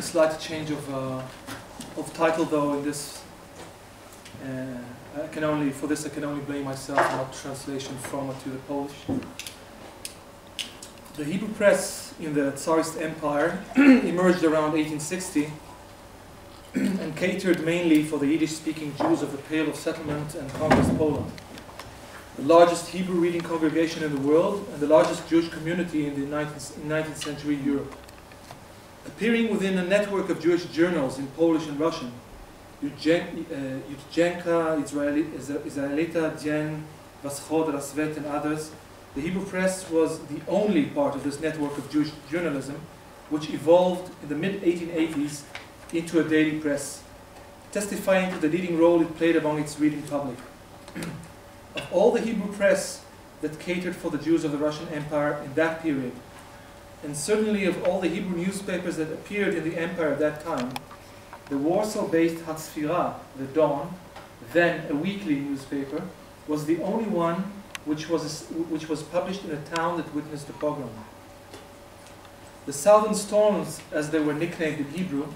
slight change of title, though. In this, for this I can only blame myself, not translation from or to the Polish. The Hebrew press in the Tsarist Empire emerged around 1860 and catered mainly for the Yiddish-speaking Jews of the Pale of Settlement and Congress Poland, the largest Hebrew reading congregation in the world and the largest Jewish community in the 19th century Europe. Appearing within a network of Jewish journals in Polish and Russian, Yudjenka, Izraelita, Dzień, Wschod, Rasvet, and others, the Hebrew press was the only part of this network of Jewish journalism which evolved in the mid-1880s into a daily press, testifying to the leading role it played among its reading public. Of all the Hebrew press that catered for the Jews of the Russian Empire in that period, and certainly of all the Hebrew newspapers that appeared in the empire at that time, the Warsaw-based Hatzfira, the Dawn, then a weekly newspaper, was the only one which was published in a town that witnessed the pogrom. The Southern Storms, as they were nicknamed in Hebrew,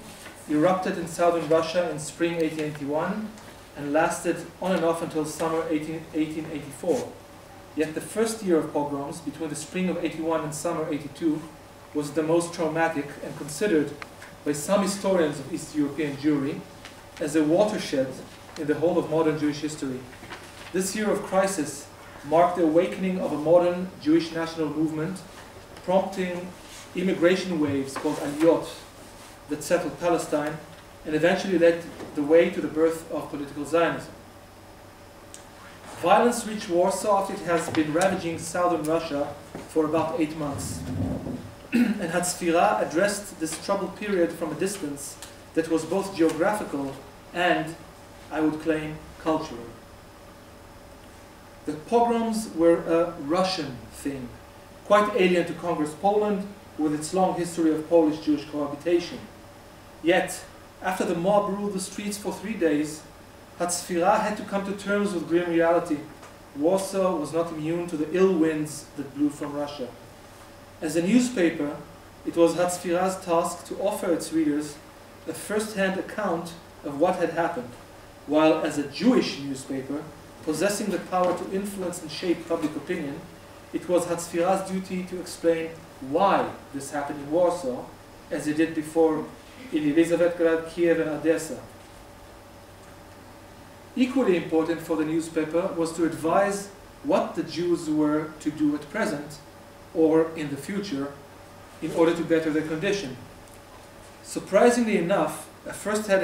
erupted in southern Russia in spring 1881 and lasted on and off until summer 1884. Yet the first year of pogroms, between the spring of 81 and summer 82, was the most traumatic and considered by some historians of East European Jewry as a watershed in the whole of modern Jewish history. This year of crisis marked the awakening of a modern Jewish national movement, prompting immigration waves called aliyot that settled Palestine and eventually led the way to the birth of political Zionism. Violence reached Warsaw after it has been ravaging southern Russia for about 8 months. And Hatzfira addressed this troubled period from a distance that was both geographical and, I would claim, cultural. The pogroms were a Russian thing, quite alien to Congress Poland, with its long history of Polish-Jewish cohabitation. Yet, after the mob ruled the streets for 3 days, Hatzfira had to come to terms with grim reality. Warsaw was not immune to the ill winds that blew from Russia. As a newspaper, it was Hatzfira's task to offer its readers a first-hand account of what had happened, while as a Jewish newspaper, possessing the power to influence and shape public opinion, it was Hatzfira's duty to explain why this happened in Warsaw, as it did before in Elizabethgrad, Kiev, and Odessa. Equally important for the newspaper was to advise what the Jews were to do at present or in the future in order to better their condition. Surprisingly enough, a first-hand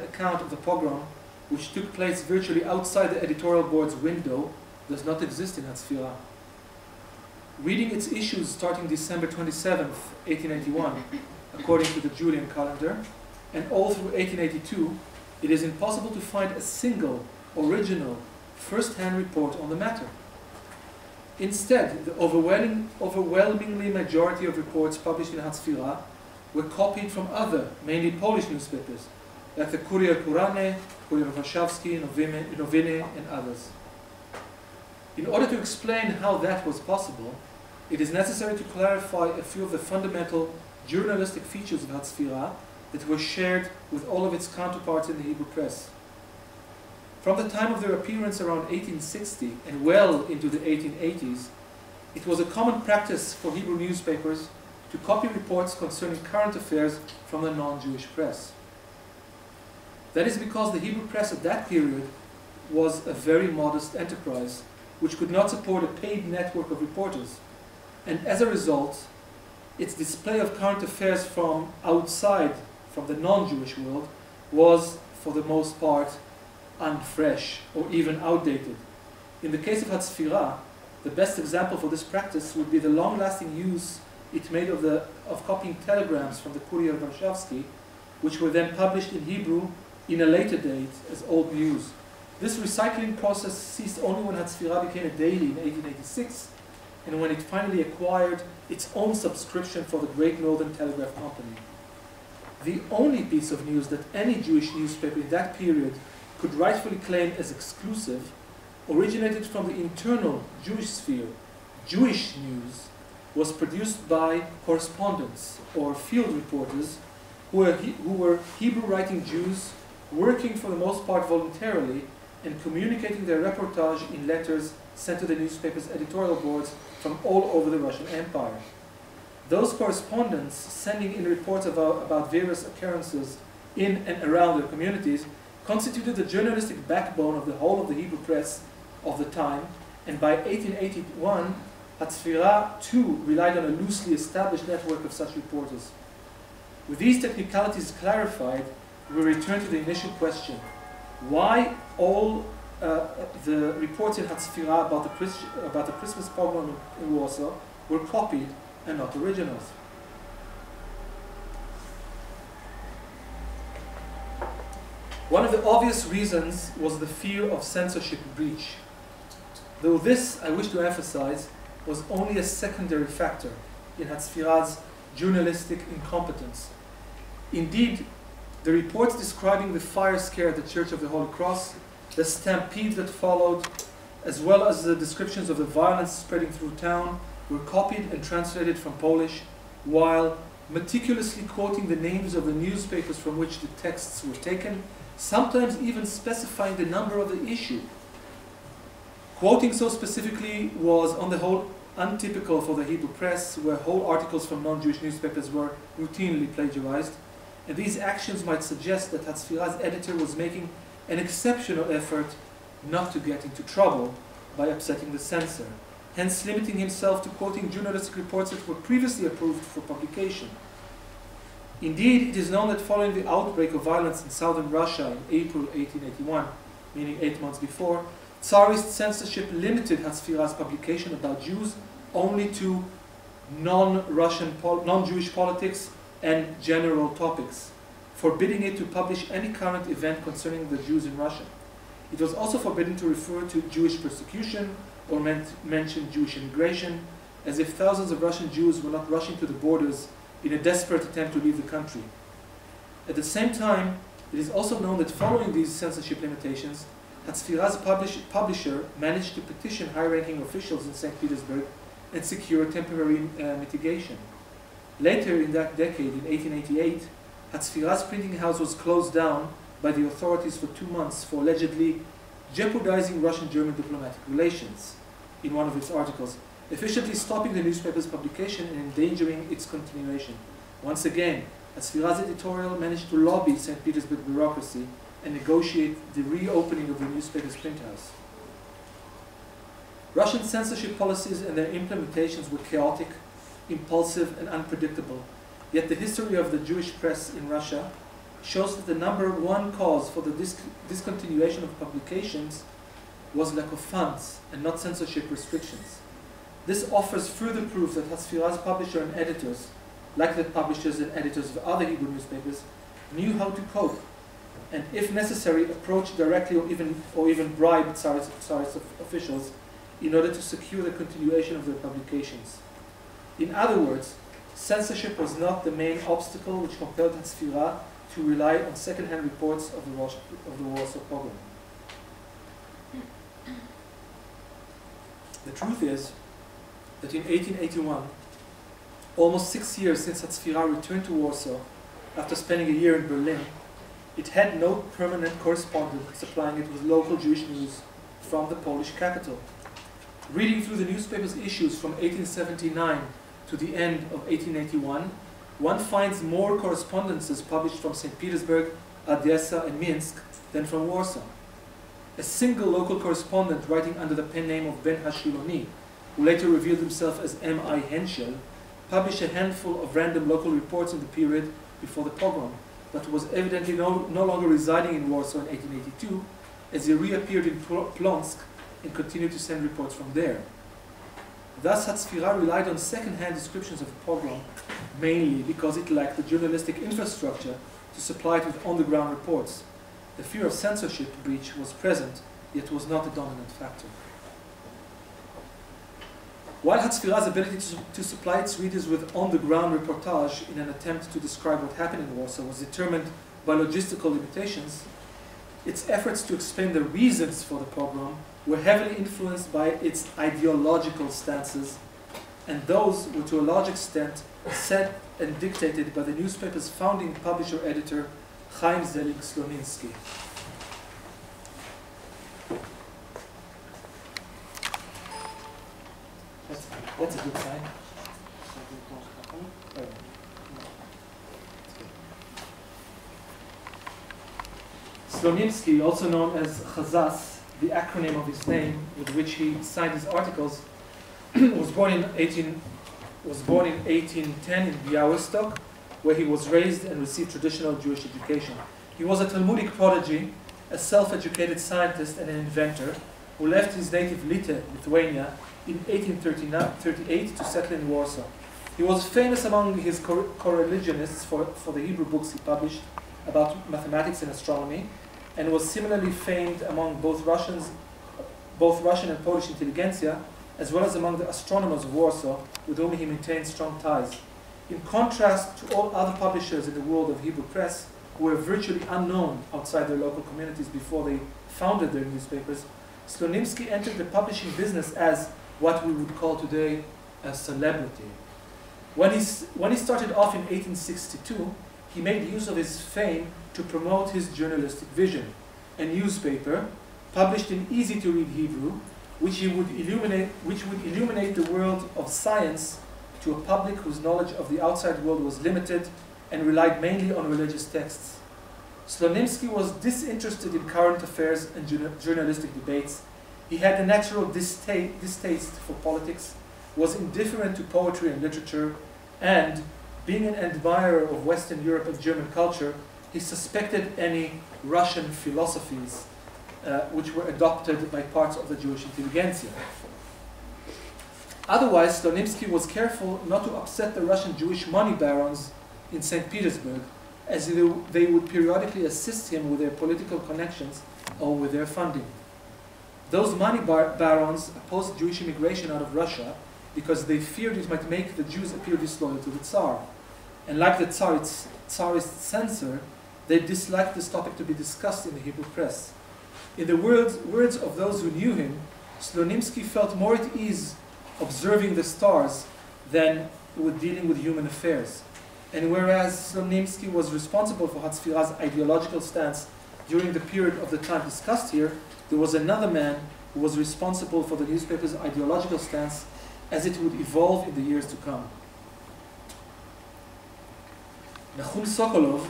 account of the pogrom, which took place virtually outside the editorial board's window, does not exist in Hatzfira. Reading its issues starting December 27th, 1881, according to the Julian calendar, and all through 1882, it is impossible to find a single, original, first-hand report on the matter. Instead, the overwhelmingly majority of reports published in Hatzfira were copied from other, mainly Polish newspapers, like the Kurier Kurane, Kurier Warszawski, Nowiny, and others. In order to explain how that was possible, it is necessary to clarify a few of the fundamental journalistic features of Hatzfira that were shared with all of its counterparts in the Hebrew press. From the time of their appearance around 1860 and well into the 1880s, it was a common practice for Hebrew newspapers to copy reports concerning current affairs from the non-Jewish press. That is because the Hebrew press at that period was a very modest enterprise which could not support a paid network of reporters, and as a result, its display of current affairs from outside, from the non-Jewish world, was, for the most part, unfresh or even outdated. In the case of Hatzfira, the best example for this practice would be the long-lasting use it made of copying telegrams from the Kurier Warszawski, which were then published in Hebrew in a later date as old news. This recycling process ceased only when Hatzfira became a daily in 1886, and when it finally acquired its own subscription for the Great Northern Telegraph Company. The only piece of news that any Jewish newspaper in that period could rightfully claim as exclusive originated from the internal Jewish sphere, Jewish news, was produced by correspondents or field reporters who were Hebrew-writing Jews working for the most part voluntarily and communicating their reportage in letters sent to the newspaper's editorial boards from all over the Russian Empire. Those correspondents sending in reports about various occurrences in and around their communities constituted the journalistic backbone of the whole of the Hebrew press of the time, and by 1881, Hatzfira too relied on a loosely established network of such reporters. With these technicalities clarified, we return to the initial question: why all the reports in Hatzfira about the Christmas pogrom in Warsaw were copied and not originals? One of the obvious reasons was the fear of censorship breach. Though this, I wish to emphasize, was only a secondary factor in Hatzfira's journalistic incompetence. Indeed, the reports describing the fire scare at the Church of the Holy Cross, the stampede that followed, as well as the descriptions of the violence spreading through town, were copied and translated from Polish, while meticulously quoting the names of the newspapers from which the texts were taken, sometimes even specifying the number of the issue. Quoting so specifically was, on the whole, untypical for the Hebrew press, where whole articles from non-Jewish newspapers were routinely plagiarized, and these actions might suggest that Hatzfira's editor was making an exceptional effort not to get into trouble by upsetting the censor, hence limiting himself to quoting journalistic reports that were previously approved for publication. Indeed, it is known that following the outbreak of violence in southern Russia in April 1881, meaning 8 months before, Tsarist censorship limited Hatzfira's publication about Jews only to non-Jewish politics and general topics, forbidding it to publish any current event concerning the Jews in Russia. It was also forbidden to refer to Jewish persecution or mention Jewish immigration, as if thousands of Russian Jews were not rushing to the borders in a desperate attempt to leave the country. At the same time, it is also known that following these censorship limitations, Hatzfira's publisher managed to petition high-ranking officials in St. Petersburg and secure temporary mitigation. Later in that decade, in 1888, Hatzfira's printing house was closed down by the authorities for 2 months for allegedly jeopardizing Russian-German diplomatic relations in one of its articles, efficiently stopping the newspaper's publication and endangering its continuation. Once again, Hatzfira's editorial managed to lobby St. Petersburg bureaucracy and negotiate the reopening of the newspaper's print house. Russian censorship policies and their implementations were chaotic, impulsive, and unpredictable. Yet the history of the Jewish press in Russia shows that the number one cause for the discontinuation of publications was lack of funds and not censorship restrictions. This offers further proof that Hatzfira's publisher and editors, like the publishers and editors of other Hebrew newspapers, knew how to cope, and if necessary, approach directly or even bribe Tsarist officials in order to secure the continuation of their publications. In other words, censorship was not the main obstacle which compelled Hatzfira to rely on second-hand reports of the Warsaw pogrom. The truth is that in 1881, almost 6 years since Hatzfira returned to Warsaw after spending a year in Berlin, it had no permanent correspondent supplying it with local Jewish news from the Polish capital. Reading through the newspaper's issues from 1879 to the end of 1881, one finds more correspondences published from St. Petersburg, Odessa, and Minsk than from Warsaw. A single local correspondent writing under the pen name of Ben Hashiloni, who later revealed himself as M.I. Henschel, published a handful of random local reports in the period before the pogrom, but was evidently no longer residing in Warsaw in 1882, as he reappeared in Plonsk and continued to send reports from there. Thus, Hatzfira relied on second-hand descriptions of the pogrom, mainly because it lacked the journalistic infrastructure to supply it with on-the-ground reports. The fear of censorship breach was present, yet was not a dominant factor. While Hatzfira's ability to supply its readers with on-the-ground reportage in an attempt to describe what happened in Warsaw was determined by logistical limitations, its efforts to explain the reasons for the pogrom were heavily influenced by its ideological stances and those were to a large extent set and dictated by the newspaper's founding publisher-editor, Chaim Zelig Sloninsky. That's a good sign. Sloninsky, also known as Chazas, the acronym of his name with which he signed his articles, was born in 1810 in Białystok, where he was raised and received traditional Jewish education. He was a Talmudic prodigy, a self-educated scientist and an inventor who left his native Lite, Lithuania, in 1838 to settle in Warsaw. He was famous among his co-religionists for the Hebrew books he published about mathematics and astronomy, and was similarly famed among both Russian and Polish intelligentsia, as well as among the astronomers of Warsaw, with whom he maintained strong ties. In contrast to all other publishers in the world of Hebrew press, who were virtually unknown outside their local communities before they founded their newspapers, Sloninsky entered the publishing business as what we would call today a celebrity. When he started off in 1862, he made use of his fame to promote his journalistic vision, a newspaper published in easy-to-read Hebrew, which would illuminate the world of science to a public whose knowledge of the outside world was limited and relied mainly on religious texts. Sloninsky was disinterested in current affairs and journalistic debates. He had a natural distaste for politics, was indifferent to poetry and literature, and, being an admirer of Western Europe and German culture, he suspected any Russian philosophies which were adopted by parts of the Jewish intelligentsia. Otherwise, Sloninsky was careful not to upset the Russian Jewish money barons in St. Petersburg, as they would periodically assist him with their political connections or with their funding. Those money barons opposed Jewish immigration out of Russia because they feared it might make the Jews appear disloyal to the Tsar. And like the Tsarist censor, they disliked this topic to be discussed in the Hebrew press. In the words of those who knew him, Sloninsky felt more at ease observing the stars than with dealing with human affairs. And whereas Sloninsky was responsible for Hatzfira's ideological stance during the period of the time discussed here, there was another man who was responsible for the newspaper's ideological stance as it would evolve in the years to come. Nahum Sokolov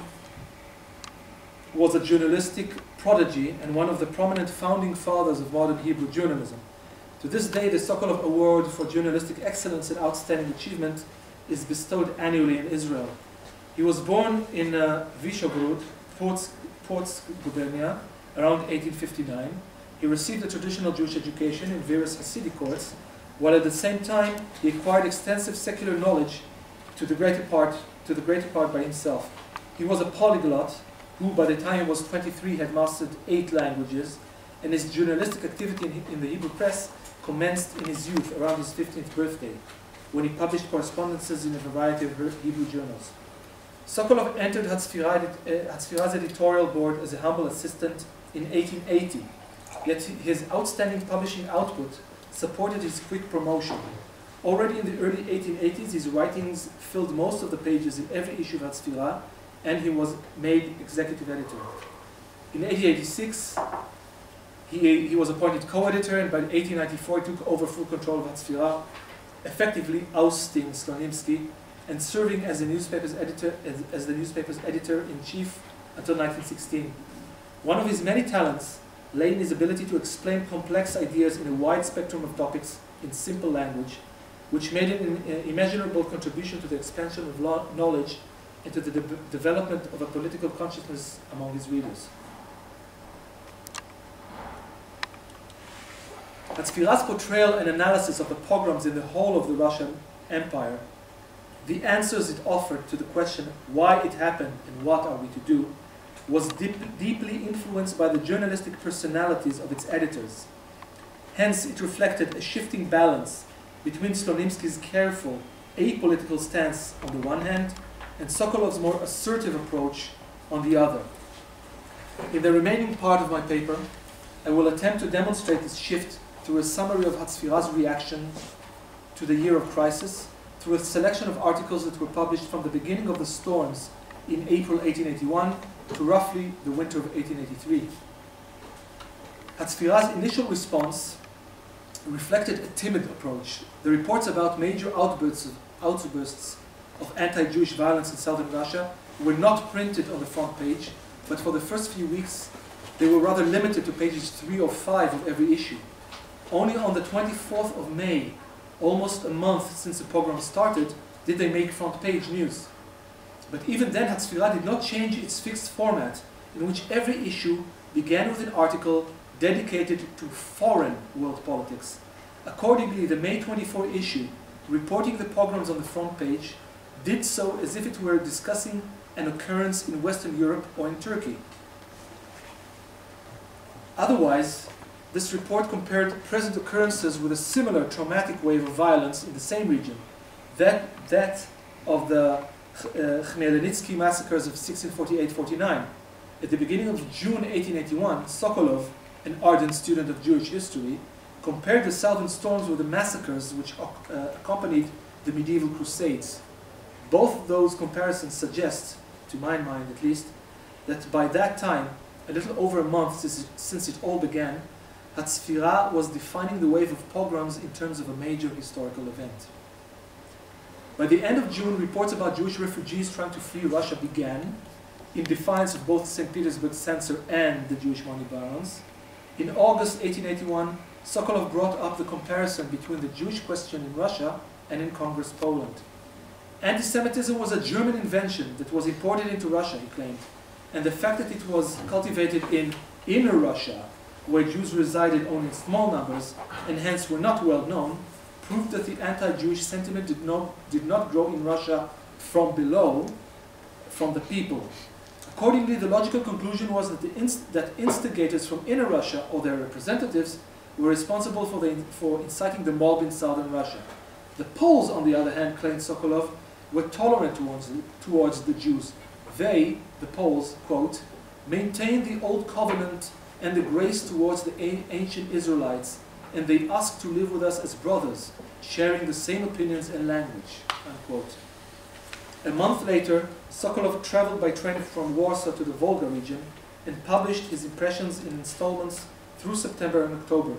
was a journalistic prodigy and one of the prominent founding fathers of modern Hebrew journalism. To this day, the Sokolov Award for Journalistic Excellence and Outstanding Achievement is bestowed annually in Israel. He was born in Vyshogrod, Ports Gubernia, around 1859. He received a traditional Jewish education in various Hasidic courts, while at the same time he acquired extensive secular knowledge to the greater part by himself. He was a polyglot who, by the time he was 23, had mastered 8 languages, and his journalistic activity in the Hebrew press commenced in his youth, around his 15th birthday, when he published correspondences in a variety of Hebrew journals. Sokolov entered Hatzfira's editorial board as a humble assistant in 1880, yet his outstanding publishing output supported his quick promotion. Already in the early 1880s, his writings filled most of the pages in every issue of Hatzfira, and he was made executive editor. In 1886, he was appointed co-editor, and by 1894 he took over full control of Hatzfira, effectively ousting Sloninsky and serving as the newspaper's editor-in-chief until 1916. One of his many talents lay in his ability to explain complex ideas in a wide spectrum of topics in simple language, which made an immeasurable contribution to the expansion of knowledge and to the development of a political consciousness among his readers. Hatzfira's portrayal and analysis of the pogroms in the whole of the Russian Empire, the answers it offered to the question why it happened and what are we to do, was deeply influenced by the journalistic personalities of its editors. Hence, it reflected a shifting balance between Sloninsky's careful, apolitical stance on the one hand, and Sokolov's more assertive approach on the other. In the remaining part of my paper, I will attempt to demonstrate this shift through a summary of Hatzfira's reaction to the year of crisis through a selection of articles that were published from the beginning of the storms in April 1881 to roughly the winter of 1883. Hatzfira's initial response reflected a timid approach. The reports about major outbursts of anti-Jewish violence in southern Russia were not printed on the front page, but for the first few weeks they were rather limited to pages 3 or 5 of every issue. Only on the 24th of May, almost a month since the pogrom started, did they make front page news. But even then, Hatzfira did not change its fixed format, in which every issue began with an article dedicated to foreign world politics. Accordingly, the May 24 issue, reporting the pogroms on the front page, did so as if it were discussing an occurrence in Western Europe or in Turkey. Otherwise, this report compared present occurrences with a similar traumatic wave of violence in the same region, that of the Khmelnytsky massacres of 1648-49. At the beginning of June 1881, Sokolov, an ardent student of Jewish history, compared the southern storms with the massacres which accompanied the medieval crusades. Both those comparisons suggest, to my mind at least, that by that time, a little over a month since it all began, Hatzfira was defining the wave of pogroms in terms of a major historical event. By the end of June, reports about Jewish refugees trying to flee Russia began, in defiance of both St. Petersburg censor and the Jewish money barons. In August 1881, Sokolov brought up the comparison between the Jewish question in Russia and in Congress Poland. Anti-Semitism was a German invention that was imported into Russia, he claimed, and the fact that it was cultivated in inner Russia, where Jews resided only in small numbers and hence were not well known, proved that the anti-Jewish sentiment did not grow in Russia from below, from the people. Accordingly, the logical conclusion was that instigators from inner Russia or their representatives were responsible for inciting the mob in southern Russia. The Poles, on the other hand, claimed Sokolov, were tolerant towards the Jews. They, the Poles, quote, maintained the old covenant and the grace towards the ancient Israelites, and they asked to live with us as brothers, sharing the same opinions and language, unquote. A month later, Sokolov traveled by train from Warsaw to the Volga region and published his impressions in installments through September and October.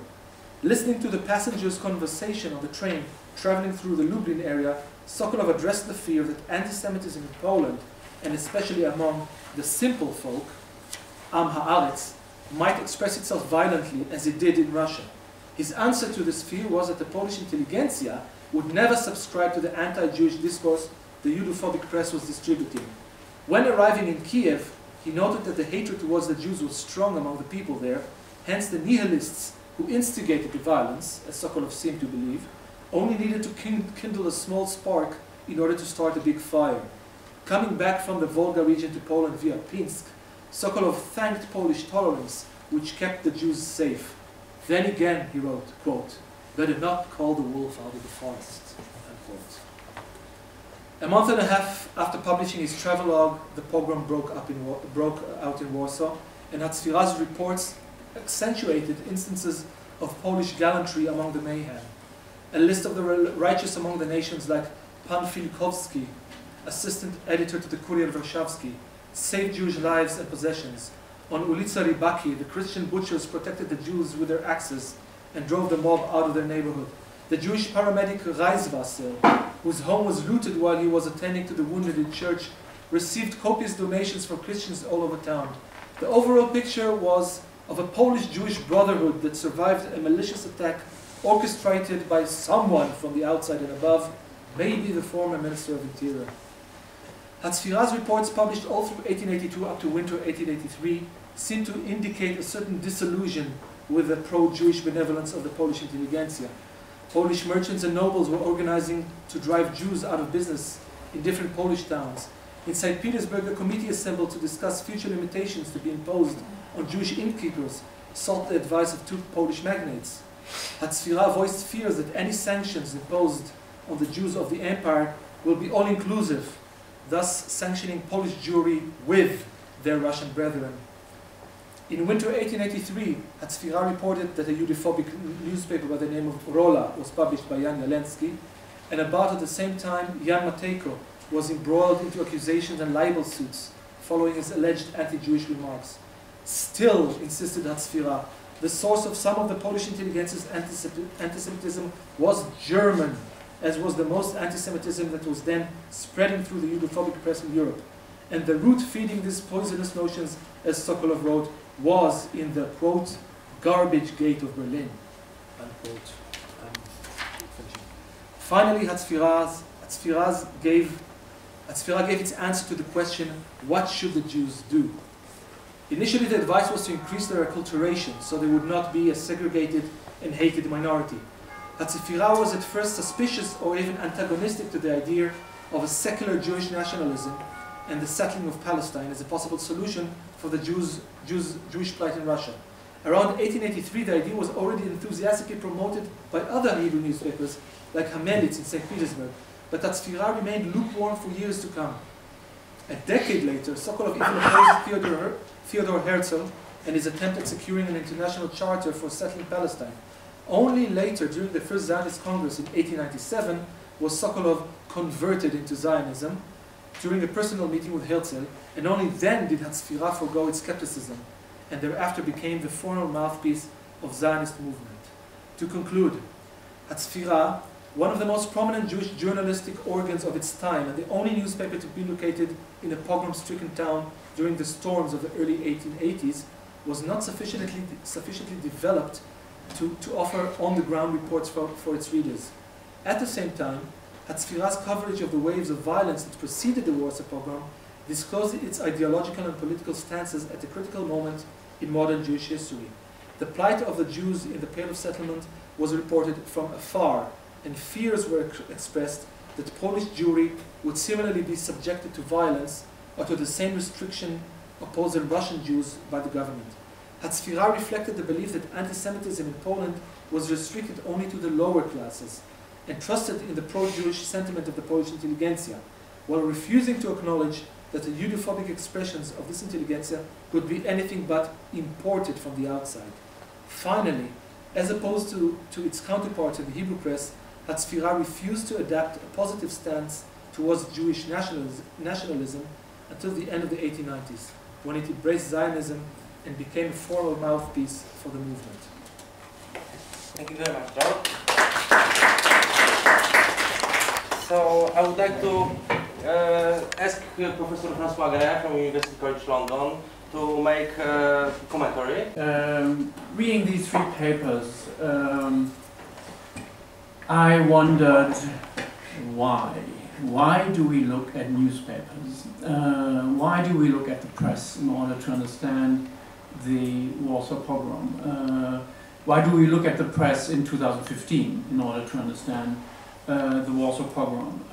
Listening to the passengers' conversation on the train traveling through the Lublin area, Sokolov addressed the fear that anti-Semitism in Poland, and especially among the simple folk, Am Haaretz, might express itself violently as it did in Russia. His answer to this fear was that the Polish intelligentsia would never subscribe to the anti-Jewish discourse the Judophobic press was distributing. When arriving in Kiev, he noted that the hatred towards the Jews was strong among the people there, hence the nihilists who instigated the violence, as Sokolov seemed to believe, only needed to kindle a small spark in order to start a big fire. Coming back from the Volga region to Poland via Pinsk, Sokolov thanked Polish tolerance, which kept the Jews safe. Then again, he wrote, quote, better not call the wolf out of the forest, unquote. A month and a half after publishing his travelogue, the pogrom broke out in Warsaw, and Hatzfira's reports accentuated instances of Polish gallantry among the mayhem. A list of the righteous among the nations like Pan Filikowski, assistant editor to the Kurier Warszawski, saved Jewish lives and possessions. On Ulica Rybaki, the Christian butchers protected the Jews with their axes and drove the mob out of their neighborhood. The Jewish paramedic Reiswasser, whose home was looted while he was attending to the wounded in church, received copious donations from Christians all over town. The overall picture was of a Polish-Jewish brotherhood that survived a malicious attack orchestrated by someone from the outside and above, maybe the former Minister of Interior. Hatzfira's reports, published all through 1882 up to winter 1883, seem to indicate a certain disillusion with the pro-Jewish benevolence of the Polish intelligentsia. Polish merchants and nobles were organizing to drive Jews out of business in different Polish towns. In St. Petersburg, a committee assembled to discuss future limitations to be imposed on Jewish innkeepers, sought the advice of 2 Polish magnates. Hatzfira voiced fears that any sanctions imposed on the Jews of the empire will be all-inclusive, thus sanctioning Polish Jewry with their Russian brethren. In winter 1883, Hatzfira reported that a Judophobic newspaper by the name of Rola was published by Jan Jelensky, and about at the same time, Jan Matejko was embroiled into accusations and libel suits following his alleged anti-Jewish remarks. Still, insisted Hatzfira, the source of some of the Polish intelligentsia's anti-Semitism was German, as was the most anti-Semitism that was then spreading through the Judophobic press in Europe. And the root feeding these poisonous notions, as Sokolov wrote, was in the, quote, garbage gate of Berlin, unquote. Finally, Hatzfira gave its answer to the question, what should the Jews do? Initially, the advice was to increase their acculturation, so they would not be a segregated and hated minority. Hatzfira was at first suspicious or even antagonistic to the idea of a secular Jewish nationalism and the settling of Palestine as a possible solution for the Jewish plight in Russia. Around 1883, the idea was already enthusiastically promoted by other Hebrew newspapers like Hamelitz in St. Petersburg, but Hatzfira remained lukewarm for years to come. A decade later, Sokolov even opposed Theodor Herzl and his attempt at securing an international charter for settling Palestine. Only later, during the First Zionist Congress in 1897, was Sokolov converted into Zionism during a personal meeting with Herzl, and only then did Hatzfira forego its skepticism, and thereafter became the formal mouthpiece of Zionist movement. To conclude, Hatzfira, one of the most prominent Jewish journalistic organs of its time, and the only newspaper to be located in a pogrom-stricken town during the storms of the early 1880s, was not sufficiently developed to offer on-the-ground reports for its readers. At the same time, Hatzfira's coverage of the waves of violence that preceded the Warsaw pogrom disclosed its ideological and political stances at a critical moment in modern Jewish history. The plight of the Jews in the Pale of Settlement was reported from afar, and fears were expressed that Polish Jewry would similarly be subjected to violence or to the same restriction opposed in Russian Jews by the government. Hatzfira reflected the belief that anti-Semitism in Poland was restricted only to the lower classes, and trusted in the pro-Jewish sentiment of the Polish intelligentsia, while refusing to acknowledge that the Judophobic expressions of this intelligentsia could be anything but imported from the outside. Finally, as opposed to its counterparts in the Hebrew press, Hatzfira refused to adapt a positive stance towards Jewish nationalism until the end of the 1890s, when it embraced Zionism and became a formal mouthpiece for the movement. Thank you very much, Joe. So I would like to ask Professor François Guérin from University College London to make a commentary. Reading these three papers, I wondered why. Why do we look at newspapers? Why do we look at the press in order to understand the Warsaw pogrom? Why do we look at the press in 2015 in order to understand the Warsaw pogrom?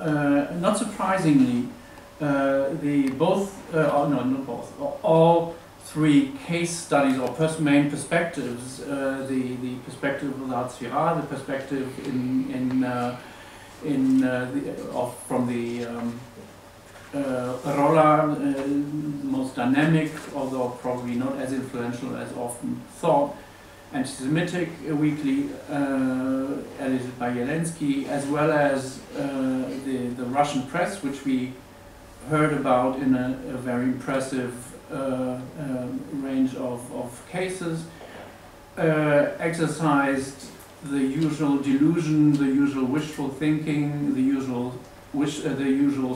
Not surprisingly, all three case studies or main perspectives, the perspective of Hatzfira, the perspective from the Rola, the most dynamic, although probably not as influential as often thought, anti-Semitic weekly, edited by Jelensky, as well as the Russian press, which we heard about in a very impressive range of cases, exercised the usual delusion, the usual wishful thinking, the usual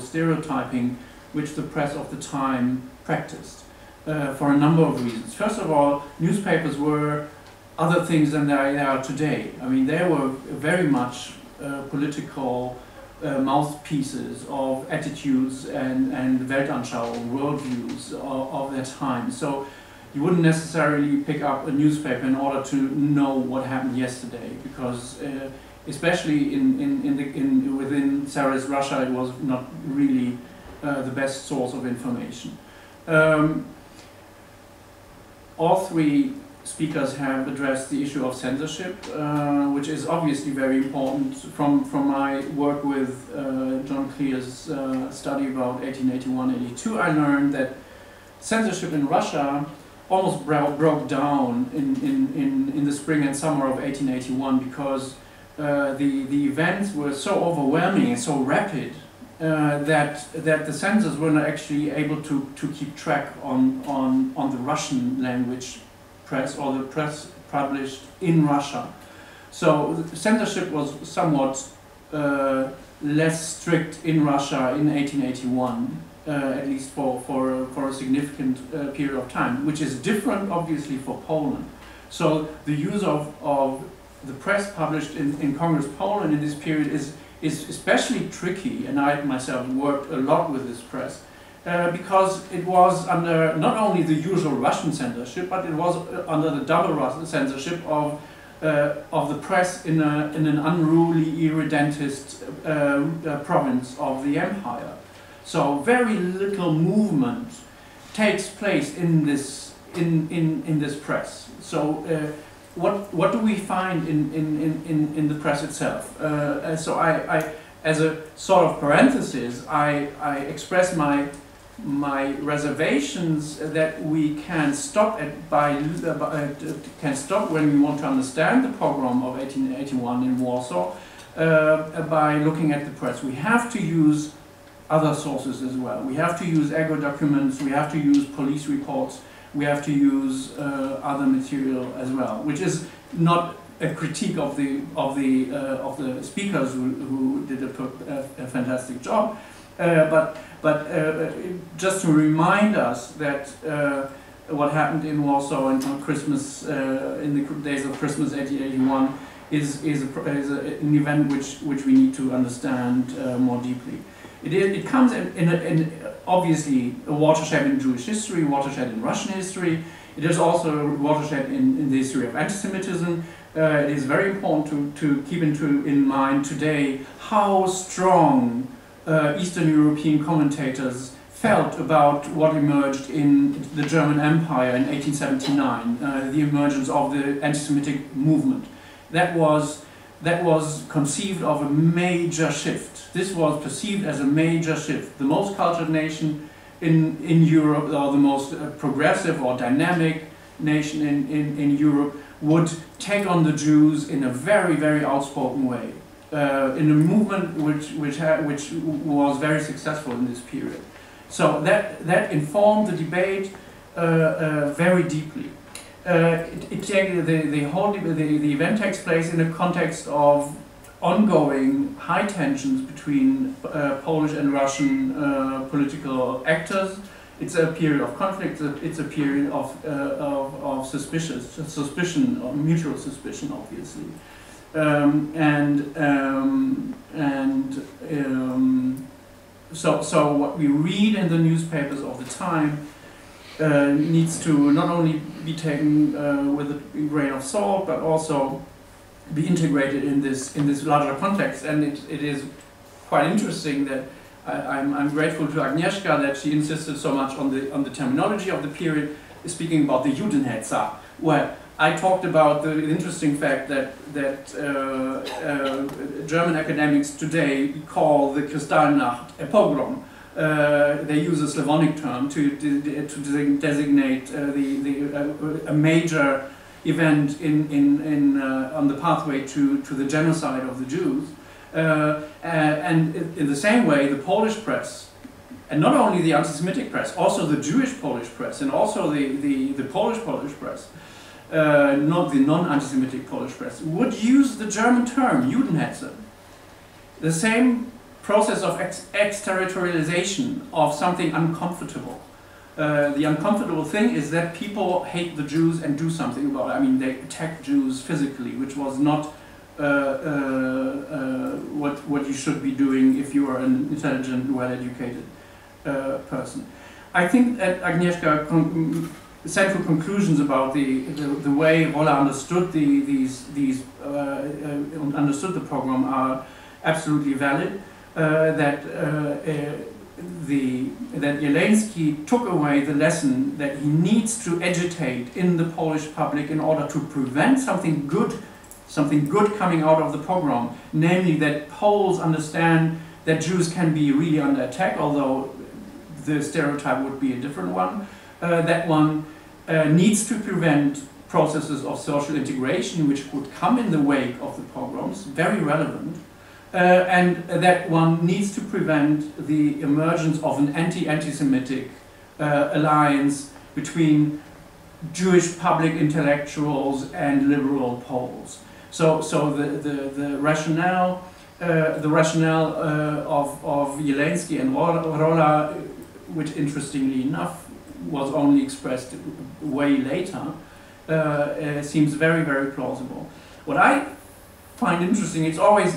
stereotyping which the press of the time practiced for a number of reasons. First of all, newspapers were other things than they are today. I mean, they were very much political mouthpieces of attitudes and Weltanschauung, worldviews of their time. So you wouldn't necessarily pick up a newspaper in order to know what happened yesterday, because especially within Tsarist Russia, it was not really the best source of information. All three speakers have addressed the issue of censorship, which is obviously very important. From my work with John Clear's study about 1881-82, I learned that censorship in Russia almost broke down in the spring and summer of 1881 because the events were so overwhelming and so rapid that the censors were not actually able to keep track on the Russian language press or the press published in Russia. So the censorship was somewhat less strict in Russia in 1881. At least for a significant period of time, which is different obviously for Poland. So the use of the press published in Congress Poland in this period is especially tricky, and I myself worked a lot with this press because it was under not only the usual Russian censorship, but it was under the double Russian censorship of the press in an unruly irredentist province of the empire. So very little movement takes place in this press. So what do we find in the press itself? So I as a sort of parenthesis, I express my reservations that we can stop when we want to understand the pogrom of 1881 in Warsaw by looking at the press. We have to use other sources as well. We have to use ego documents, we have to use police reports, we have to use other material as well, which is not a critique of the speakers who did a fantastic job, but just to remind us that what happened in Warsaw on Christmas, in the days of Christmas 1881, is an event which we need to understand more deeply. It comes in obviously a watershed in Jewish history, watershed in Russian history. It is also a watershed in the history of anti-Semitism. It is very important to keep in mind today how strong Eastern European commentators felt about what emerged in the German Empire in 1879, the emergence of the anti-Semitic movement. That was conceived of a major shift. This was perceived as a major shift. The most cultured nation in Europe, or the most progressive or dynamic nation in Europe, would take on the Jews in a very, very outspoken way, in a movement which was very successful in this period. So that informed the debate very deeply. The event takes place in a context of ongoing high tensions between Polish and Russian political actors. It's a period of conflict. It's a period of suspicion, or mutual suspicion, obviously. So what we read in the newspapers of the time needs to not only be taken with a grain of salt, but also be integrated in this larger context. And it is quite interesting that I'm grateful to Agnieszka that she insisted so much on the terminology of the period, speaking about the Judenhetzer, where I talked about the interesting fact that German academics today call the Kristallnacht a pogrom. They use a Slavonic term to designate a major event on the pathway to the genocide of the Jews. And in the same way, the Polish press, and not only the anti-Semitic press, also the Jewish Polish press, and also the Polish press, not the non-anti-Semitic Polish press, would use the German term Judenhetze. The same process of exterritorialization of something uncomfortable. The uncomfortable thing is that people hate the Jews and do something about it. I mean, they attack Jews physically, which was not what you should be doing if you are an intelligent, well-educated person. I think that Agnieszka central conclusions about the way Rolla understood understood the program are absolutely valid. That Jeleński took away the lesson that he needs to agitate in the Polish public in order to prevent something good coming out of the pogrom, namely that Poles understand that Jews can be really under attack, although the stereotype would be a different one. That one needs to prevent processes of social integration which would come in the wake of the pogroms, very relevant, and that one needs to prevent the emergence of an anti-Semitic alliance between Jewish public intellectuals and liberal Poles. So the rationale of Jelensky and Rolla, which interestingly enough was only expressed way later, seems very, very plausible. What I find interesting, it's always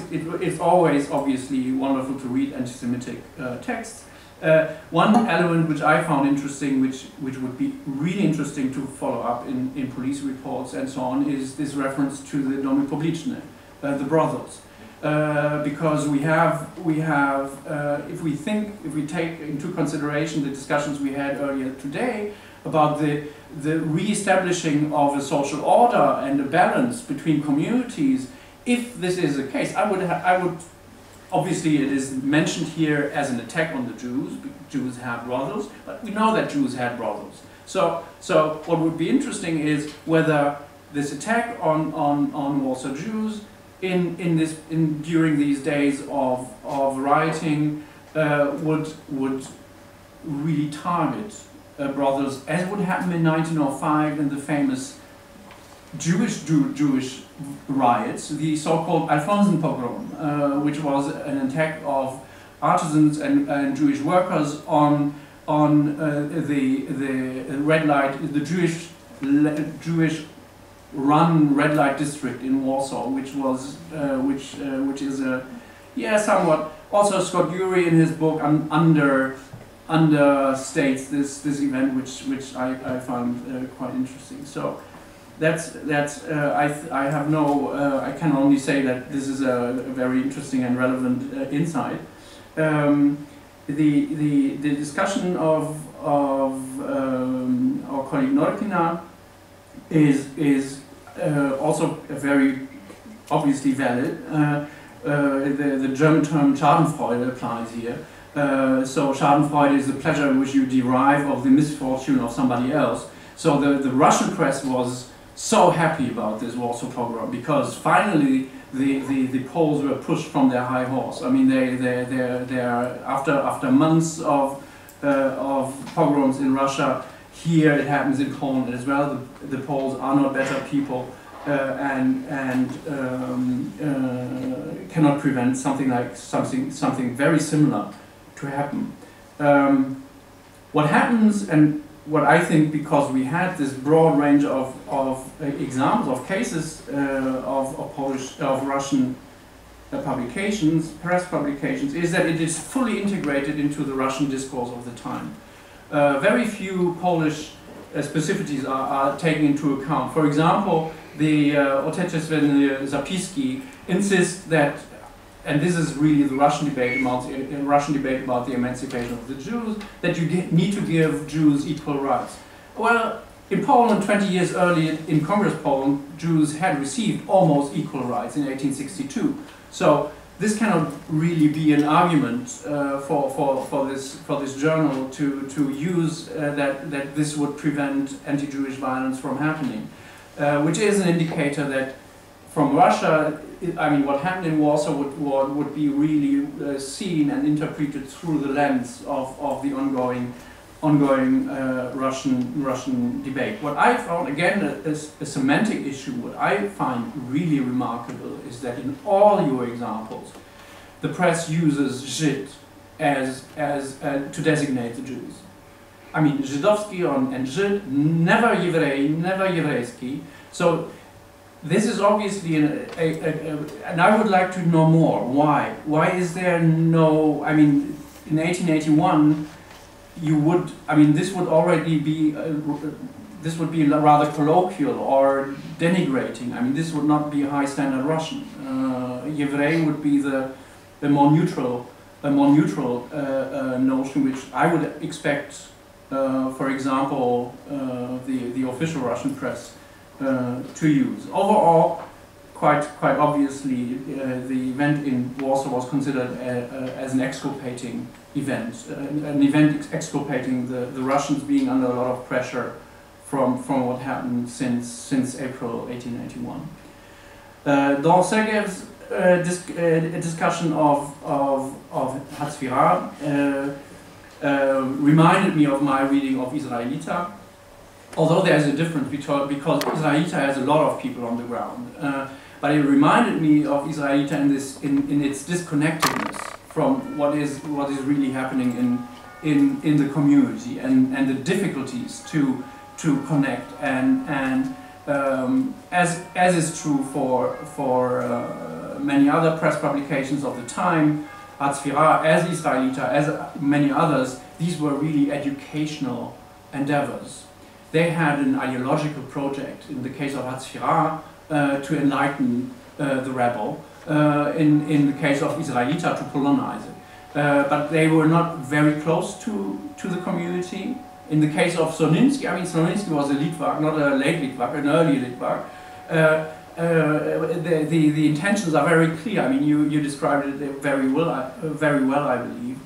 obviously wonderful to read anti-Semitic texts. One element which I found interesting, which would be really interesting to follow up in police reports and so on, is this reference to the Domy Publiczne, the brothels. Because we have if we take into consideration the discussions we had earlier today about the re-establishing of a social order and a balance between communities, if this is the case, I would obviously it is mentioned here as an attack on the Jews. Jews had brothels, but we know that Jews had brothels. So what would be interesting is whether this attack on Warsaw Jews during these days of rioting would really target brothels, as would happen in 1905 in the famous Jewish riots, the so-called Alfonsen pogrom, which was an attack of artisans and Jewish workers on the red light, the Jewish run red light district in Warsaw, which was which is a somewhat, also Scott Urey in his book understates this event, which I found quite interesting. So I have no I can only say that this is a very interesting and relevant insight. The discussion of our colleague Norkina is also very obviously valid. The German term Schadenfreude applies here. So Schadenfreude is the pleasure which you derive of the misfortune of somebody else. So the Russian press was so happy about this Warsaw pogrom because finally the Poles were pushed from their high horse. I mean, they're after months of pogroms in Russia. Here it happens in Poland as well. The Poles are not better people and cannot prevent something very similar to happen. What happens, and what I think, because we had this broad range of examples of cases of Russian publications, press publications, is that it is fully integrated into the Russian discourse of the time. Very few Polish specificities are taken into account. For example, the Otechestvenny Zapiski insists that, and this is really the Russian debate about the emancipation of the Jews, that you need to give Jews equal rights. Well, in Poland, 20 years earlier, in Congress Poland, Jews had received almost equal rights in 1862. So this cannot really be an argument for this journal to use that this would prevent anti-Jewish violence from happening, which is an indicator that from Russia, I mean, what happened in Warsaw would be really seen and interpreted through the lens of the ongoing Russian debate. What I found, again, a semantic issue, what I find really remarkable is that in all your examples, the press uses Żyd as to designate the Jews. I mean, Żydowski and Żyd, never Jewrej, never Jewryjski. So this is obviously and I would like to know more. Why? Why is there no? I mean, in 1881, this would already be. This would be rather colloquial or denigrating. I mean, this would not be high standard Russian. Jewrej would be the more neutral notion, which I would expect, for example, the official Russian press to use. Overall, quite obviously, the event in Warsaw was considered as an exculpating event, an event exculpating the Russians being under a lot of pressure from what happened since April 1881. Dansegev's discussion of Hatzvira reminded me of my reading of Israelita, although there's a difference because Israelita has a lot of people on the ground. But it reminded me of Israelita in its disconnectedness from what is really happening in the community and the difficulties to connect and as is true for many other press publications of the time, Hatzvira, as Israelita, as many others, these were really educational endeavors. They had an ideological project, in the case of Hatzvira, to enlighten the rebel, in the case of Israelita, to colonize it. But they were not very close to the community. In the case of Sloninsky, I mean, Sloninsky was a Litvak, not a late Litvak, an early Litvak. The intentions are very clear. I mean, you described it very well, I believe.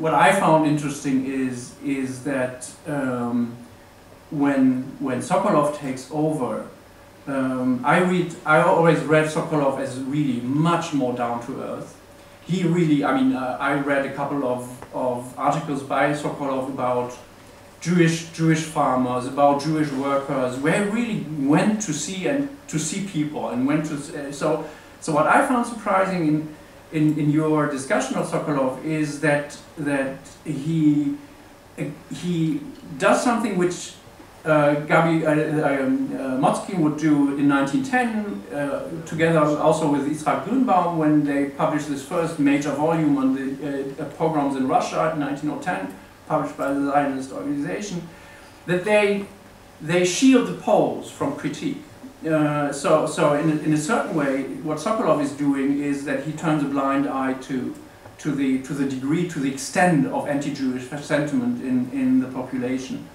What I found interesting is that when Sokolov takes over, I always read Sokolov as really much more down to earth. He really, I mean, I read a couple of articles by Sokolov about Jewish farmers, about Jewish workers, where he really went to see people and went to so what I found surprising in your discussion of Sokolov is that he does something which Motzkin would do in 1910, together also with Yitzhak Grünbaum, when they published this first major volume on the pogroms in Russia in 1910, published by the Zionist organization, that they shield the Poles from critique. So in a certain way, what Sokolov is doing is that he turns a blind eye to the degree, to the extent of anti-Jewish sentiment in the population.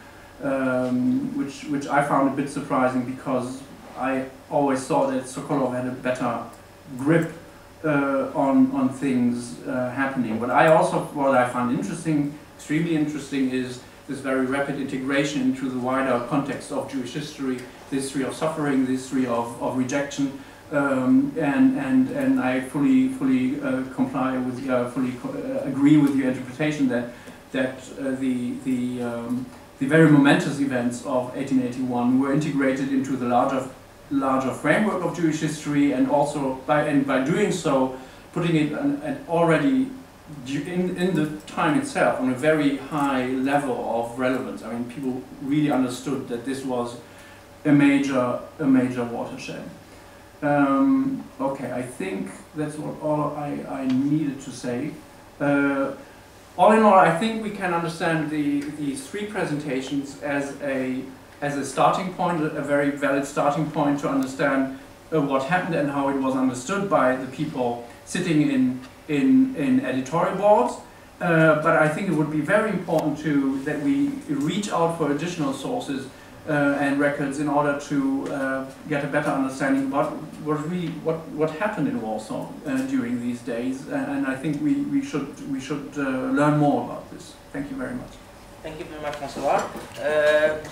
Which I found a bit surprising because I always thought that Sokolov had a better grip on things happening. What I found interesting, extremely interesting, is this very rapid integration into the wider context of Jewish history, the history of suffering, the history of rejection, and I fully comply with, agree with your interpretation that the very momentous events of 1881 were integrated into the larger framework of Jewish history, and also by doing so, putting it already in the time itself on a very high level of relevance. I mean, people really understood that this was a major watershed. Okay, I think that's all I needed to say. All in all, I think we can understand these three presentations as a starting point, a very valid starting point to understand what happened and how it was understood by the people sitting in editorial boards. But I think it would be very important that we reach out for additional sources and records in order to get a better understanding about what happened in Warsaw during these days, and I think we should learn more about this. Thank you very much. Thank you very much, François.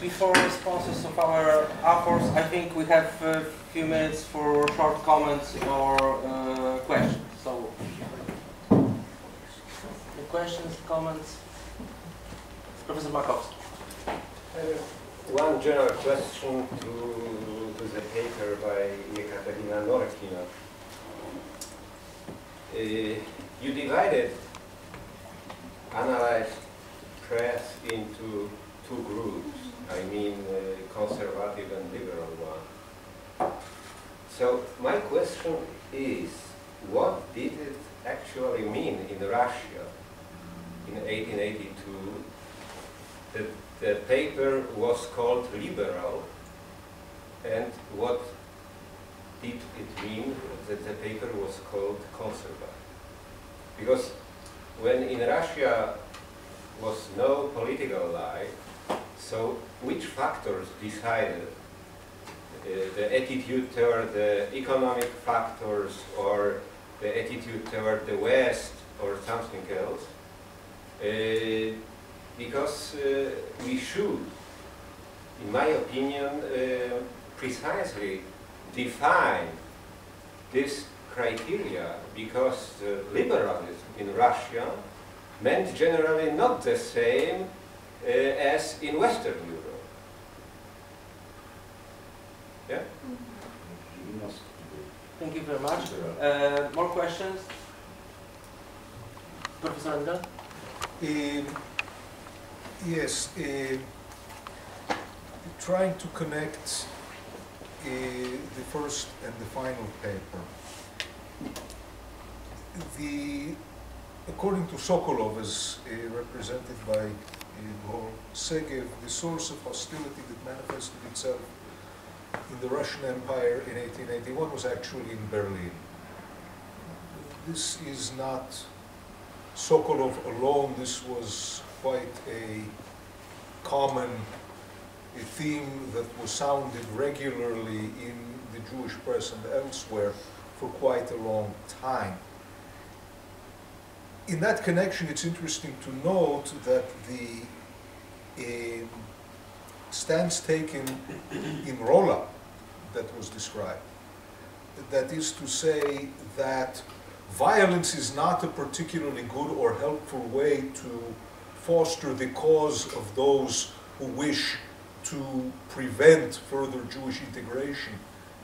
Before responses of our authors, I think we have a few minutes for short comments or questions. So, any questions, comments? Professor Makowski. One general question to the paper by Ekaterina Norkina. You divided analyzed press into two groups, I mean conservative and liberal one. So my question is, what did it actually mean in Russia in 1882 that the paper was called liberal, and what did it mean that the paper was called conservative? Because when in Russia was no political life, so which factors decided the attitude toward the economic factors or the attitude toward the West or something else? because we should, in my opinion, precisely define this criteria, because liberalism in Russia meant generally not the same as in Western Europe. Yeah? Thank you very much. More questions? Professor Andel? Yes, trying to connect the first and the final paper. According to Sokolov, as represented by Segev, the source of hostility that manifested itself in the Russian Empire in 1881 was actually in Berlin. This is not Sokolov alone. This was quite a common theme that was sounded regularly in the Jewish press and elsewhere for quite a long time. In that connection, it's interesting to note that the stance taken in Rolla that was described, that is to say that violence is not a particularly good or helpful way to foster the cause of those who wish to prevent further Jewish integration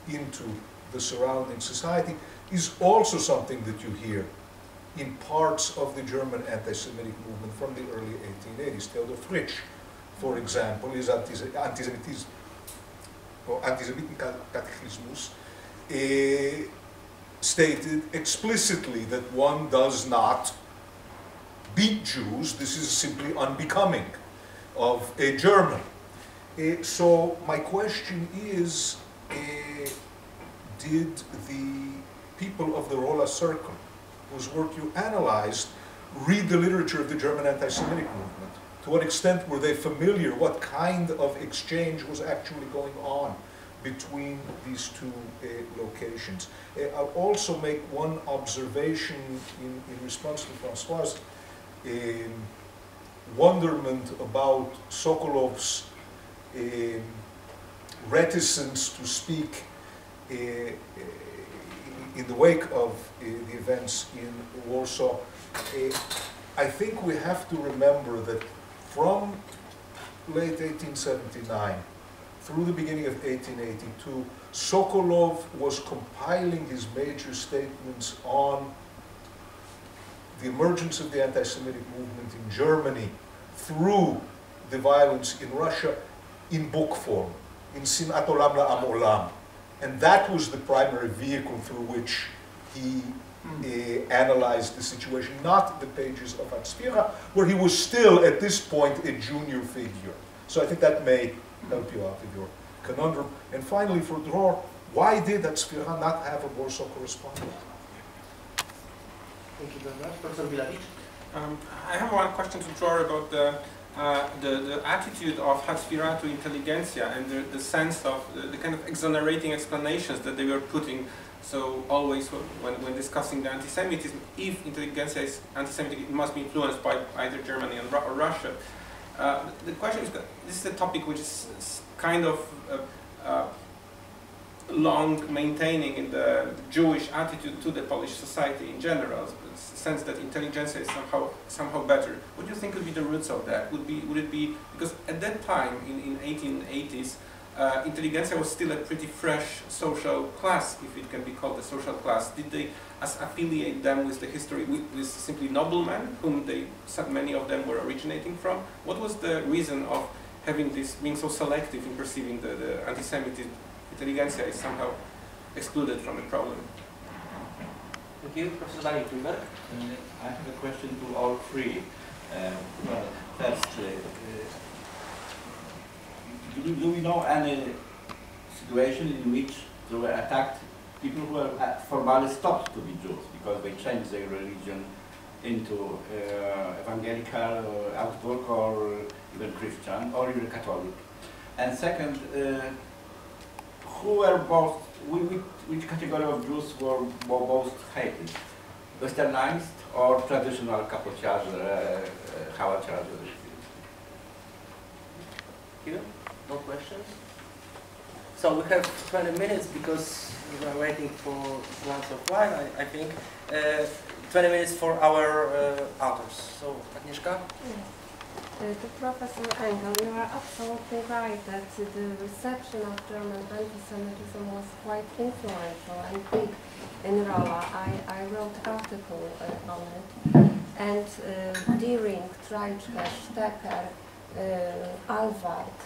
into the surrounding society, is also something that you hear in parts of the German anti-Semitic movement from the early 1880s. Theodor Fritsch, for example, is anti-Semitism or Antisemitismus stated explicitly that one does not beat Jews. This is simply unbecoming of a German. So my question is, did the people of the Rolla Circle, whose work you analyzed, read the literature of the German anti-Semitic movement? To what extent were they familiar? What kind of exchange was actually going on between these two locations? I'll also make one observation in response to Francois' wonderment about Sokolov's reticence to speak in the wake of the events in Warsaw. I think we have to remember that from late 1879 through the beginning of 1882, Sokolov was compiling his major statements on the emergence of the anti-Semitic movement in Germany through the violence in Russia in book form, in Sinat Olam La'am Olam. And that was the primary vehicle through which he analyzed the situation, not the pages of Hatzfira, where he was still, at this point, a junior figure. So I think that may help you out with your conundrum. And finally, for Dror, why did Hatzfira not have a Warsaw correspondent? Thank you very much. Professor Bilavich? I have one question to Dror about the attitude of Hatzfira to intelligentsia and the sense of the kind of exonerating explanations that they were putting. So always when discussing the anti-Semitism, if intelligentsia is anti-Semitic, it must be influenced by either Germany or Russia. The question is that this is a topic which is kind of long maintaining in the Jewish attitude to the Polish society in general, the sense that intelligentsia is somehow better. What do you think would be the roots of that? Would it be because at that time in 1880s, intelligentsia was still a pretty fresh social class, if it can be called a social class. Did they affiliate them with the history with simply noblemen, whom many of them were originating from? What was the reason of having this, being so selective in perceiving the anti-Semitism? Intelligentsia is somehow excluded from the problem. Thank you. Professor Daniel Grünberg? I have a question to all three. Well, first, do we know any situation in which they were attacked people who were formally stopped to be Jews because they changed their religion into evangelical, or Augsburg, or even Christian, or even Catholic? And second, who were both, which category of Jews were most hated? Westernized or traditional kapociarze, how a child will receive. Here? No questions? So we have 20 minutes because we are waiting for glass of wine, I think. 20 minutes for our authors. So, Agnieszka? To Professor Engel, you are absolutely right that the reception of German anti-Semitism was quite influential and big in Rolla. I wrote an article on it. And Deering, Treitschke, Stecker, Alvard,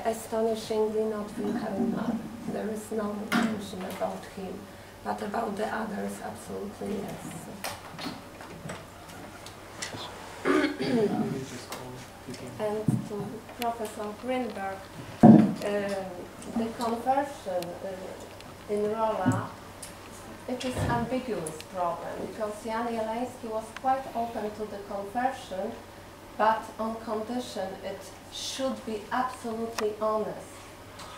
astonishingly not Wilhelm Marr. There is no mention about him, but about the others, absolutely yes. And to Professor Greenberg, the conversion in Rolla, it is an ambiguous problem because Jan Jeleński was quite open to the conversion, but on condition it should be absolutely honest.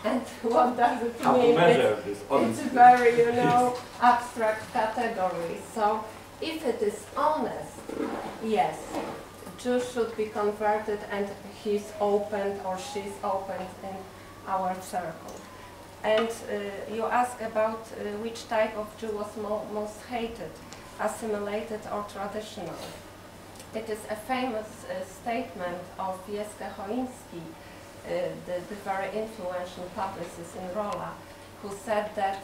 And what does it How mean? to measure this honesty? It's very, you know, abstract category. So if it is honest, yes, Jew should be converted and he's opened or she's opened in our circle. And you ask about which type of Jew was most hated, assimilated or traditional. It is a famous statement of Jeske Choiński, the very influential publicist in Rolla, who said that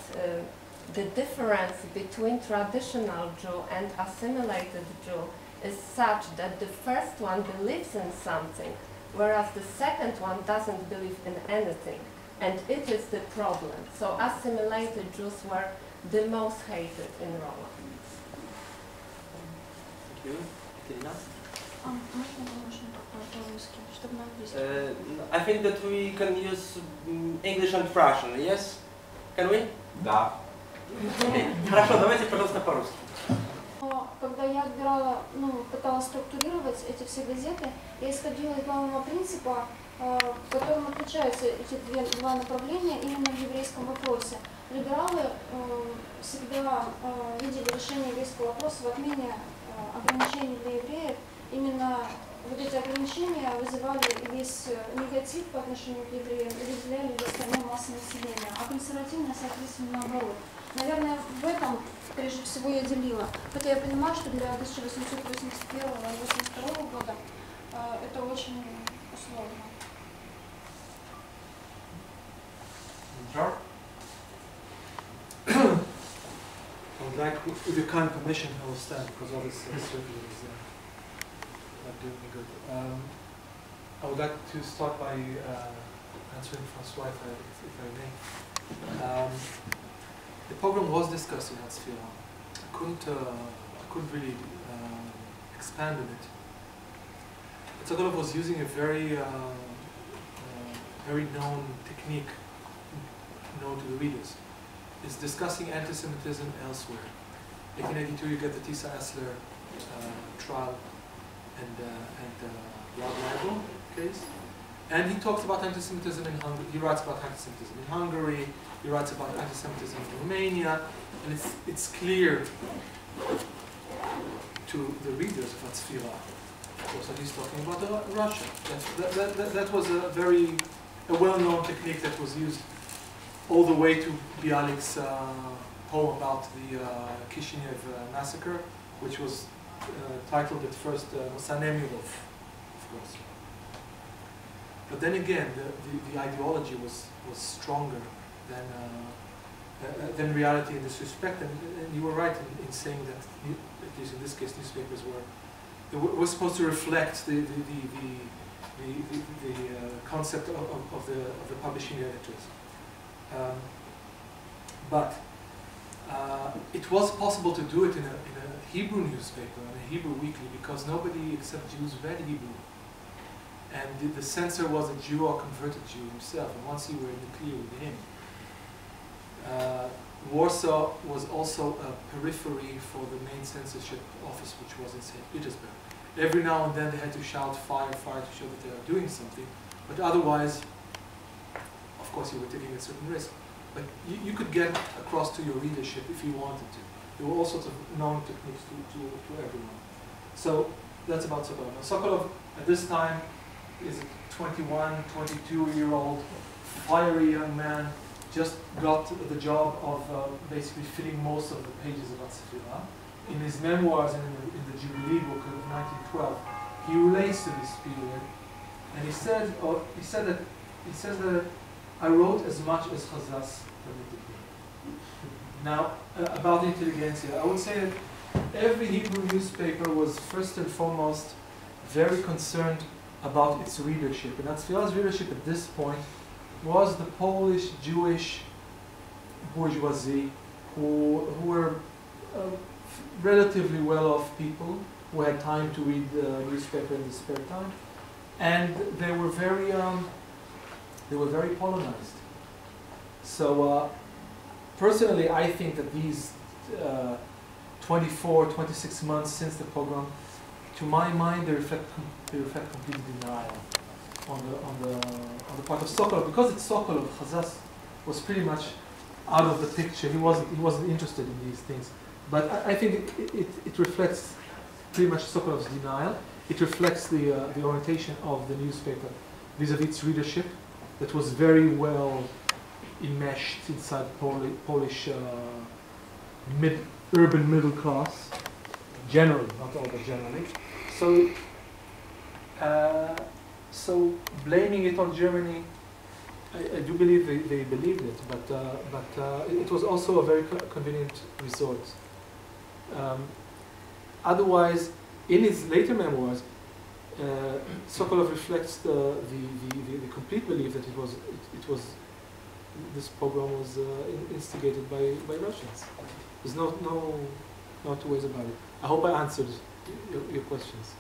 the difference between traditional Jew and assimilated Jew is such that the first one believes in something, whereas the second one doesn't believe in anything. And it is the problem. So assimilated Jews were the most hated in Rolla. Thank you. Tina? I think that we can use English and Russian, yes? Can we? Да. Хорошо, давайте, пожалуйста, по-русски. Когда я отбирала, пыталась структурировать эти все газеты, я исходила из главного принципа, которым отличаются эти два направления именно в еврейском вопросе. Либералы всегда видели решение еврейского вопроса в отмене ограничений для евреев. Именно вот эти ограничения вызывали весь негатив по отношению к евреям и разделяли остальной массы населения, а консервативные, соответственно, наоборот. Наверное, в этом прежде всего я делила. Хотя я понимаю, что для 1881 и 1882 года это очень условно. I would like, with your kind permission, I will stand because all this certainly is not doing me good. I would like to start by answering Francois, if I may. The pogrom was discussed in Hatzfira. I couldn't really expand on it. Tzagolov was using a very known technique known to the readers. It's discussing anti-Semitism elsewhere. 1882, you get the Tisa Essler trial and Rob Leibel case, and he talks about anti-Semitism in Hungary. He writes about anti-Semitism in Hungary. He writes about anti-Semitism in Romania, and it's clear to the readers of Hatzfira, of course, that he's talking about Russia. That was a well-known technique that was used all the way to Bialik's poem about the Kishinev massacre, which was titled at first Mosanemilov, of course. But then again, the ideology was stronger than reality in this respect, and you were right in saying that, at least in this case, newspapers were supposed to reflect the concept of the publishing editors. But it was possible to do it in a Hebrew newspaper, in a Hebrew weekly, because nobody except Jews read Hebrew. And the censor was a Jew or converted Jew himself, and once you were in the clear with him. Warsaw was also a periphery for the main censorship office, which was in St. Petersburg. Every now and then they had to shout fire, fire to show that they are doing something, but otherwise, of course, you were taking a certain risk. But you could get across to your readership if you wanted to. There were all sorts of known techniques to everyone. So that's about Sokolov. Now, Sokolov at this time is a 21, 22-year-old, fiery young man, just got the job of basically filling most of the pages of Atzafila. In his memoirs and in the Jubilee book of 1912, he relates to this period, and he says that I wrote as much as Chazas permitted me. Now, about the intelligentsia, I would say that every Hebrew newspaper was first and foremost very concerned about its readership, and Atzfila's readership at this point was the Polish Jewish bourgeoisie, who were relatively well-off people who had time to read the newspaper in their spare time, and they were very Polonized. So personally, I think that these 24, 26 months since the pogrom, to my mind, they reflect complete denial on the part of Sokolov, because it's Sokolov. Chazas was pretty much out of the picture. He wasn't interested in these things. But I think it reflects pretty much Sokolov's denial. It reflects the orientation of the newspaper vis-a-vis its readership, that was very well enmeshed inside Polish urban middle class, generally, not all, but generally. So blaming it on Germany, I do believe they believed it, but it was also a very convenient resort. Otherwise, in his later memoirs, Sokolov reflects the complete belief that this pogrom was instigated by Russians. There's no two ways about it. I hope I answered your questions.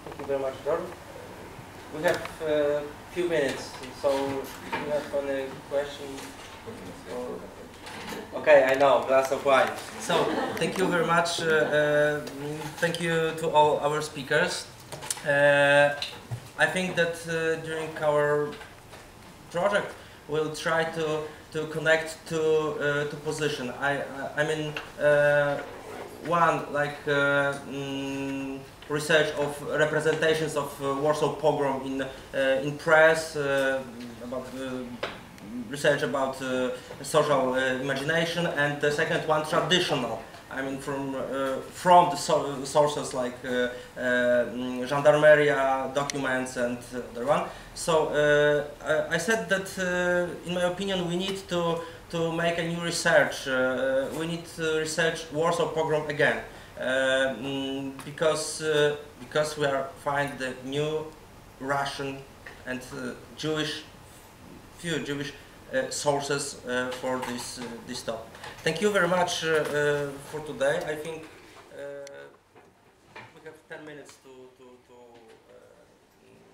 Thank you very much, George. We have a few minutes, so if you have any questions, okay, I know, glass of wine. So, thank you very much. Thank you to all our speakers. I think that during our project, we'll try to connect to position. I mean, one, like research of representations of Warsaw pogrom in press, about research about social imagination, and the second one, traditional. I mean, from the sources like Gendarmeria documents and other one. So I said that, in my opinion, we need to make a new research. We need to research Warsaw pogrom again, because we are find the new Russian and few Jewish sources for this topic. Thank you very much for today. I think we have 10 minutes to